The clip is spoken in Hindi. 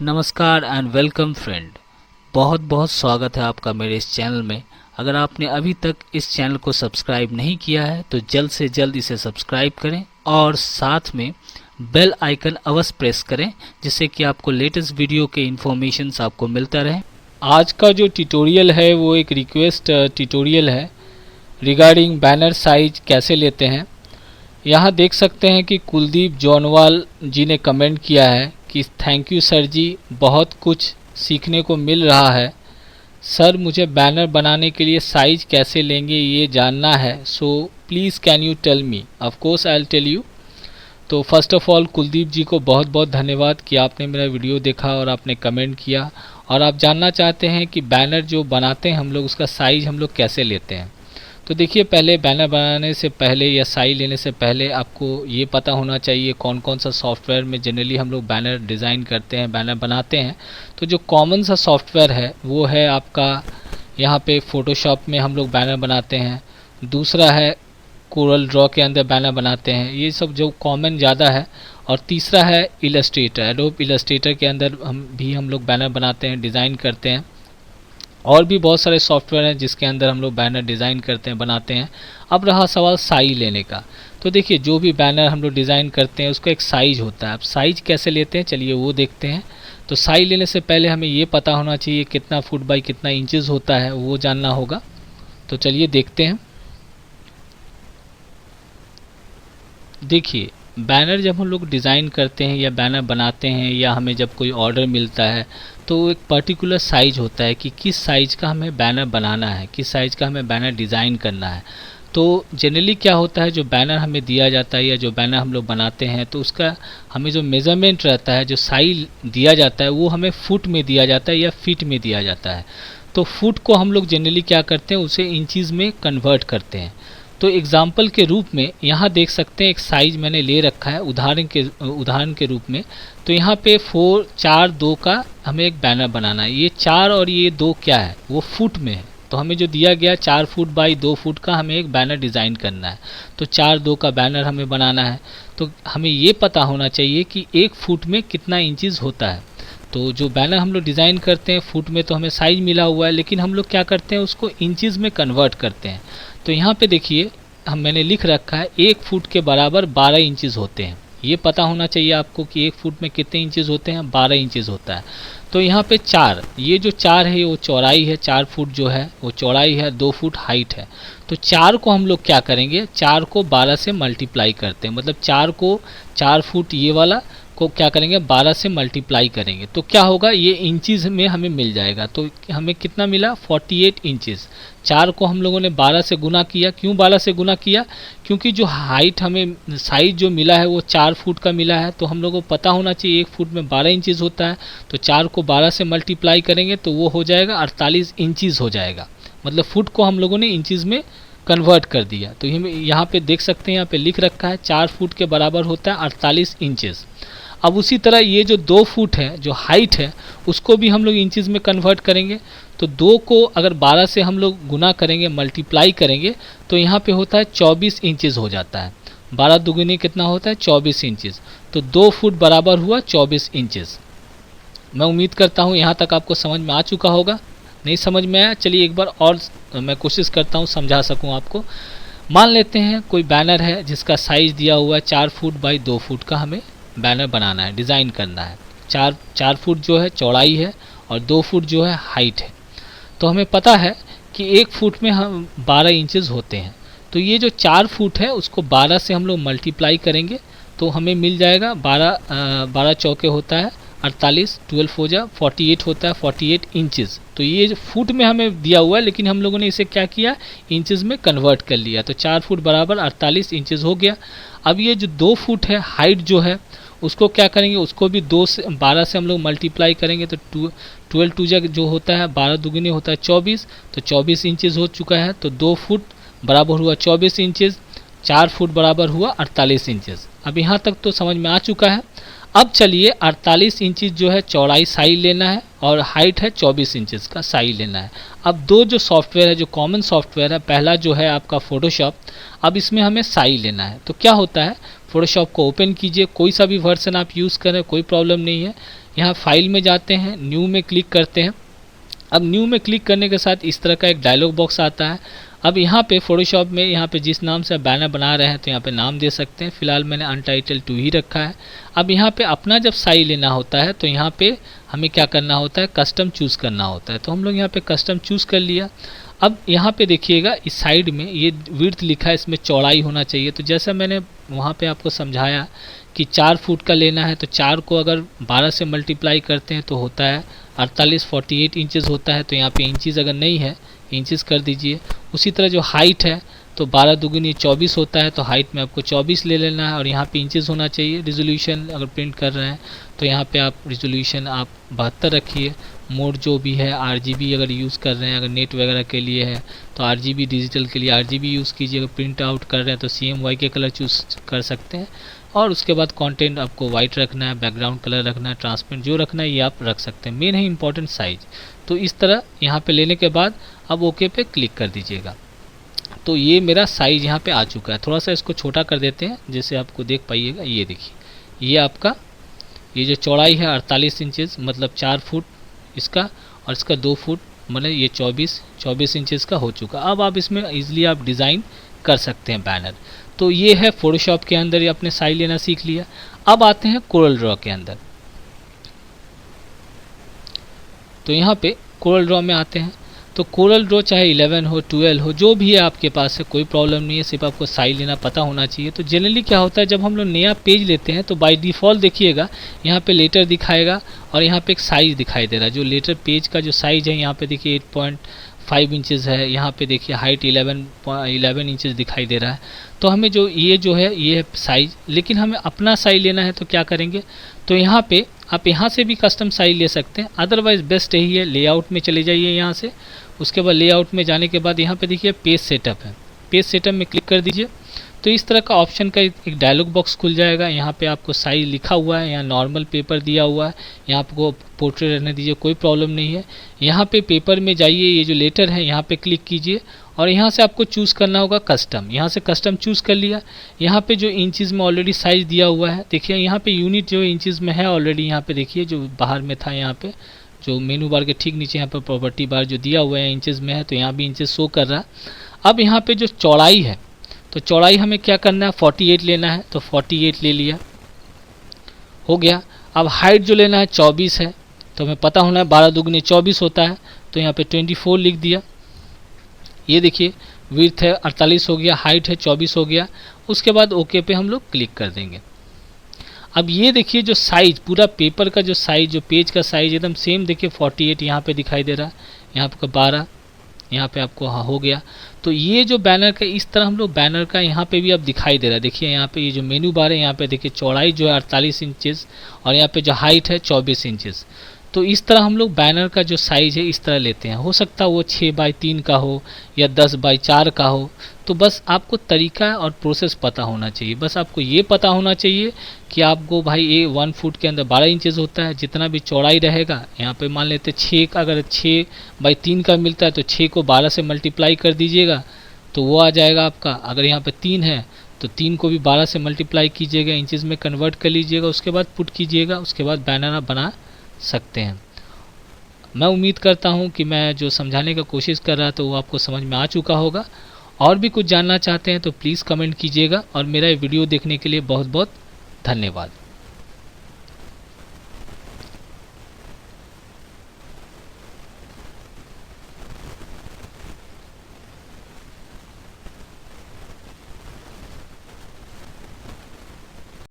नमस्कार एंड वेलकम फ्रेंड। बहुत बहुत स्वागत है आपका मेरे इस चैनल में। अगर आपने अभी तक इस चैनल को सब्सक्राइब नहीं किया है तो जल्द से जल्द इसे सब्सक्राइब करें और साथ में बेल आइकन अवश्य प्रेस करें, जिससे कि आपको लेटेस्ट वीडियो के इन्फॉर्मेशंस आपको मिलता रहे। आज का जो ट्यूटोरियल है वो एक रिक्वेस्ट ट्यूटोरियल है रिगार्डिंग बैनर साइज कैसे लेते हैं। यहाँ देख सकते हैं कि कुलदीप जौनवाल जी ने कमेंट किया है कि थैंक यू सर जी, बहुत कुछ सीखने को मिल रहा है। सर मुझे बैनर बनाने के लिए साइज कैसे लेंगे ये जानना है, so please can you tell me. Of course I will tell you. तो first of all Kuldeep ji को बहुत बहुत धन्यवाद कि आपने मेरा वीडियो देखा और आपने कमेंट किया और आप जानना चाहते हैं कि बैनर जो बनाते हैं हम लोग उसका साइज हम लोग कैसे लेते हैं। तो देखिए, पहले बैनर बनाने से पहले या साइज लेने से पहले आपको ये पता होना चाहिए कौन कौन सा सॉफ्टवेयर में जनरली हम लोग बैनर डिज़ाइन करते हैं, बैनर बनाते हैं। तो जो कॉमन सा सॉफ्टवेयर है वो है आपका यहाँ पे फोटोशॉप में हम लोग बैनर बनाते हैं। दूसरा है कोरल ड्रॉ के अंदर बैनर बनाते हैं, ये सब जो कॉमन ज़्यादा है। और तीसरा है इलस्ट्रेटर, एडोब इलस्ट्रेटर के अंदर हम लोग बैनर बनाते हैं, डिज़ाइन करते हैं। और भी बहुत सारे सॉफ्टवेयर हैं जिसके अंदर हम लोग बैनर डिज़ाइन करते हैं, बनाते हैं। अब रहा सवाल साइज लेने का। तो देखिए, जो भी बैनर हम लोग डिज़ाइन करते हैं उसका एक साइज होता है। अब साइज कैसे लेते हैं चलिए वो देखते हैं। तो साइज लेने से पहले हमें ये पता होना चाहिए कितना फुट बाई कितना इंचज़ होता है, वो जानना होगा। तो चलिए देखते हैं। देखिए, बैनर जब हम लोग डिज़ाइन करते हैं या बैनर बनाते हैं या हमें जब कोई ऑर्डर मिलता है तो एक पर्टिकुलर साइज होता है कि किस साइज़ का हमें बैनर बनाना है, किस साइज़ का हमें बैनर डिज़ाइन करना है। तो जनरली क्या होता है, जो बैनर हमें दिया जाता है या जो बैनर हम लोग बनाते हैं तो उसका हमें जो मेज़रमेंट रहता है, जो साइज दिया जाता है वो हमें फुट में दिया जाता है या फीट में दिया जाता है। तो फुट को हम लोग जनरली क्या करते हैं, उसे इंचज़ में कन्वर्ट करते हैं। तो एग्जाम्पल के रूप में यहाँ देख सकते हैं एक साइज मैंने ले रखा है उदाहरण के रूप में। तो यहाँ पे 4:2 का हमें एक बैनर बनाना है। ये 4 और ये 2 क्या है, वो फुट में है। तो हमें जो दिया गया 4 फुट बाई 2 फुट का हमें एक बैनर डिज़ाइन करना है। तो 4:2 का बैनर हमें बनाना है। तो हमें ये पता होना चाहिए कि 1 फुट में कितना इंचज़ होता है। तो जो बैनर हम लोग डिज़ाइन करते हैं फुट में तो हमें साइज मिला हुआ है, लेकिन हम लोग क्या करते हैं उसको इंचज़ में कन्वर्ट करते हैं। तो यहाँ पे देखिए, मैंने लिख रखा है 1 फुट के बराबर 12 इंचज़ होते हैं। ये पता होना चाहिए आपको कि 1 फुट में कितने इंचज़ होते हैं, 12 इंचज़ होता है। तो यहाँ पे 4, ये जो 4 है वो चौड़ाई है, 4 फुट जो है वो चौड़ाई है, 2 फुट हाइट है। तो 4 को हम लोग क्या करेंगे, 4 को 12 से मल्टीप्लाई करते हैं। मतलब 4 को 4 फुट ये वाला को क्या करेंगे 12 से मल्टीप्लाई करेंगे तो क्या होगा, ये इंचज़ में हमें मिल जाएगा। तो हमें कितना मिला, 48 इंचज़। 4 को हम लोगों ने 12 से गुना किया। क्यों 12 से गुना किया, क्योंकि जो हाइट हमें साइज जो मिला है वो 4 फुट का मिला है। तो हम लोगों को पता होना चाहिए 1 फुट में 12 इंचज़ होता है। तो 4 को 12 से मल्टीप्लाई करेंगे तो वो हो जाएगा 48 इंचज़ हो जाएगा। मतलब फुट को हम लोगों ने इंचज़ में कन्वर्ट कर दिया। तो यहाँ पे देख सकते हैं, यहाँ पे लिख रखा है 4 फुट के बराबर होता है 48 इंचज़। अब उसी तरह ये जो 2 फुट है जो हाइट है उसको भी हम लोग इंचज़ में कन्वर्ट करेंगे। तो 2 को अगर 12 से हम लोग गुना करेंगे, मल्टीप्लाई करेंगे तो यहाँ पे होता है 24 इंचज़ हो जाता है। 12 दुगुनी कितना होता है, 24 इंचज़। तो 2 फुट बराबर हुआ 24 इंचज़। मैं उम्मीद करता हूँ यहाँ तक आपको समझ में आ चुका होगा। नहीं समझ में आया, चलिए एक बार और मैं कोशिश करता हूँ समझा सकूँ आपको। मान लेते हैं कोई बैनर है जिसका साइज़ दिया हुआ है 4 फुट बाई 2 फुट का हमें बैनर बनाना है, डिज़ाइन करना है। 4 फुट जो है चौड़ाई है और 2 फुट जो है हाइट है। तो हमें पता है कि 1 फुट में हम 12 इंचज़ होते हैं। तो ये जो 4 फुट है उसको 12 से हम लोग मल्टीप्लाई करेंगे तो हमें मिल जाएगा 12 चौके होता है 48, 12 हो जा 48 होता है, 48 इंचज़। तो ये जो फुट में हमें दिया हुआ है लेकिन हम लोगों ने इसे क्या किया, इंचज़ में कन्वर्ट कर लिया। तो 4 फुट बराबर 48 इंचज़ हो गया। अब ये जो 2 फुट है हाइट जो है उसको क्या करेंगे, उसको भी 12 से हम लोग मल्टीप्लाई करेंगे। तो 12 टू जो होता है 12 दुगुनी होता है 24। तो 24 इंचज़ हो चुका है। तो 2 फुट बराबर हुआ 24 इंचज़, 4 फुट बराबर हुआ 48 इंचज़। अब यहाँ तक तो समझ में आ चुका है। अब चलिए 48 इंचज़ जो है चौड़ाई साइज लेना है और हाइट है 24 इंचज़ का साइज लेना है। अब दो जो सॉफ्टवेयर है, जो कॉमन सॉफ्टवेयर है, पहला जो है आपका फोटोशॉप। अब इसमें हमें साइज लेना है। तो क्या होता है, फोटोशॉप को ओपन कीजिए, कोई सा भी वर्जन आप यूज़ करें कोई प्रॉब्लम नहीं है। यहाँ फाइल में जाते हैं, न्यू में क्लिक करते हैं। अब न्यू में क्लिक करने के साथ इस तरह का एक डायलॉग बॉक्स आता है। अब यहाँ पे फोटोशॉप में यहाँ पे जिस नाम से आप बैनर बना रहे हैं तो यहाँ पे नाम दे सकते हैं। फिलहाल मैंने अनटाइटल 2 ही रखा है। अब यहाँ पे अपना जब साइज लेना होता है तो यहाँ पे हमें क्या करना होता है, कस्टम चूज़ करना होता है। तो हम लोग यहाँ पे कस्टम चूज़ कर लिया। अब यहाँ पे देखिएगा इस साइड में ये विड्थ लिखा है, इसमें चौड़ाई होना चाहिए। तो जैसा मैंने वहाँ पे आपको समझाया कि 4 फुट का लेना है तो 4 को अगर 12 से मल्टीप्लाई करते हैं तो होता है 48 इंचेस होता है। तो यहाँ पे इंचेस अगर नहीं है, इंचेस कर दीजिए। उसी तरह जो हाइट है तो 12 दूगुनी 24 होता है, तो हाइट में आपको 24 ले लेना है और यहाँ पे इंचेस होना चाहिए। रिजोल्यूशन अगर प्रिंट कर रहे हैं तो यहाँ पे आप रिजोल्यूशन आप 72 रखिए। मोड जो भी है RGB अगर यूज़ कर रहे हैं, अगर नेट वगैरह के लिए है तो RGB, डिजिटल के लिए RGB यूज़ कीजिए। अगर प्रिंट आउट कर रहे हैं तो CMY के कलर चूज़ कर सकते हैं। और उसके बाद कंटेंट आपको वाइट रखना है, बैकग्राउंड कलर रखना है, ट्रांसपेरेंट जो रखना है ये आप रख सकते हैं। मेन है इंपॉर्टेंट साइज। तो इस तरह यहाँ पे लेने के बाद अब ओके पे क्लिक कर दीजिएगा। तो ये मेरा साइज यहाँ पे आ चुका है। थोड़ा सा इसको छोटा कर देते हैं जैसे आपको देख पाइएगा। ये देखिए, ये आपका ये जो चौड़ाई है 48 इंचेस मतलब 4 फुट इसका, और इसका 2 फुट मतलब ये 24 इंचेस का हो चुका। अब आप इसमें ईजिली आप डिज़ाइन कर सकते हैं बैनर। तो ये है फोटोशॉप के अंदर ये अपने साइज लेना सीख लिया। अब आते हैं कोरल ड्रॉ के अंदर। तो यहाँ पे कोरल ड्रॉ में आते हैं। तो कोरल ड्रॉ चाहे 11 हो 12 हो जो भी है आपके पास है, कोई प्रॉब्लम नहीं है, सिर्फ आपको साइज लेना पता होना चाहिए। तो जनरली क्या होता है जब हम लोग नया पेज लेते हैं तो बाय डिफ़ॉल्ट देखिएगा यहाँ पे लेटर दिखाएगा और यहाँ पे एक साइज दिखाई दे रहा है। जो लेटर पेज का जो साइज है यहाँ पे देखिए 8.5 इंचेस है। यहाँ पे देखिए हाइट 11 इंचेस दिखाई दे रहा है। तो हमें जो है ये है साइज, लेकिन हमें अपना साइज लेना है तो क्या करेंगे, तो यहाँ पे आप यहाँ से भी कस्टम साइज ले सकते हैं। अदरवाइज बेस्ट यही है, लेआउट में चले जाइए यहाँ से। उसके बाद लेआउट में जाने के बाद यहाँ पे देखिए पेज सेटअप है, पेज सेटअप में क्लिक कर दीजिए। तो इस तरह का ऑप्शन का एक डायलॉग बॉक्स खुल जाएगा। यहाँ पे आपको साइज लिखा हुआ है, यहाँ नॉर्मल पेपर दिया हुआ है, यहाँ आपको पोर्ट्रेट रहने दीजिए, कोई प्रॉब्लम नहीं है। यहाँ पे पेपर में जाइए, ये जो लेटर है यहाँ पे क्लिक कीजिए और यहाँ से आपको चूज़ करना होगा कस्टम। यहाँ से कस्टम चूज़ कर लिया। यहाँ पे जो इंचेस में ऑलरेडी साइज दिया हुआ है देखिए, यहाँ पे यूनिट जो इंचेस में है ऑलरेडी, यहाँ पे देखिए जो बाहर में था, यहाँ पे जो मेनू बार के ठीक नीचे यहाँ पे प्रॉपर्टी बार जो दिया हुआ है इंचेस में है, तो यहाँ भी इंचेस शो कर रहा है। अब यहाँ पे जो चौड़ाई है तो चौड़ाई हमें क्या करना है, 48 लेना है। तो 48 ले लिया, हो गया। अब हाइट जो लेना है 24 है, तो हमें पता होना है 12 दूगुनी 24 होता है, तो यहाँ पे 24 लिख दिया। ये देखिए विड्थ है 48 हो गया, हाइट है 24 हो गया। उसके बाद ओके पे हम लोग क्लिक कर देंगे। अब ये देखिए जो साइज पूरा पेपर का जो साइज, जो पेज का साइज एकदम सेम देखिए 48 यहाँ पे दिखाई दे रहा है, यहाँ पे 12 यहाँ पे आपको हाँ हो गया। तो ये जो बैनर का इस तरह हम लोग बैनर का यहाँ पे भी अब दिखाई दे रहा है। देखिए यहाँ पे ये जो मेनू बार है यहाँ पे देखिए चौड़ाई जो है 48 इंचेस और यहाँ पे जो हाइट है 24 इंचेस। तो इस तरह हम लोग बैनर का जो साइज है इस तरह लेते हैं। हो सकता है वो 6x3 का हो या 10x4 का हो। तो बस आपको तरीका और प्रोसेस पता होना चाहिए। बस आपको ये पता होना चाहिए कि आपको भाई ये 1 फुट के अंदर 12 इंचेस होता है। जितना भी चौड़ाई रहेगा यहाँ पे मान लेते 6 का, अगर 6x3 का मिलता है तो 6 को 12 से मल्टीप्लाई कर दीजिएगा तो वो आ जाएगा आपका। अगर यहाँ पे 3 है तो 3 को भी 12 से मल्टीप्लाई कीजिएगा, इंचेस में कन्वर्ट कर लीजिएगा, उसके बाद पुट कीजिएगा, उसके बाद बैनर आप बना सकते हैं। मैं उम्मीद करता हूं कि मैं जो समझाने का कोशिश कर रहा था वो आपको समझ में आ चुका होगा। और भी कुछ जानना चाहते हैं तो प्लीज़ कमेंट कीजिएगा और मेरा ये वीडियो देखने के लिए बहुत बहुत धन्यवाद।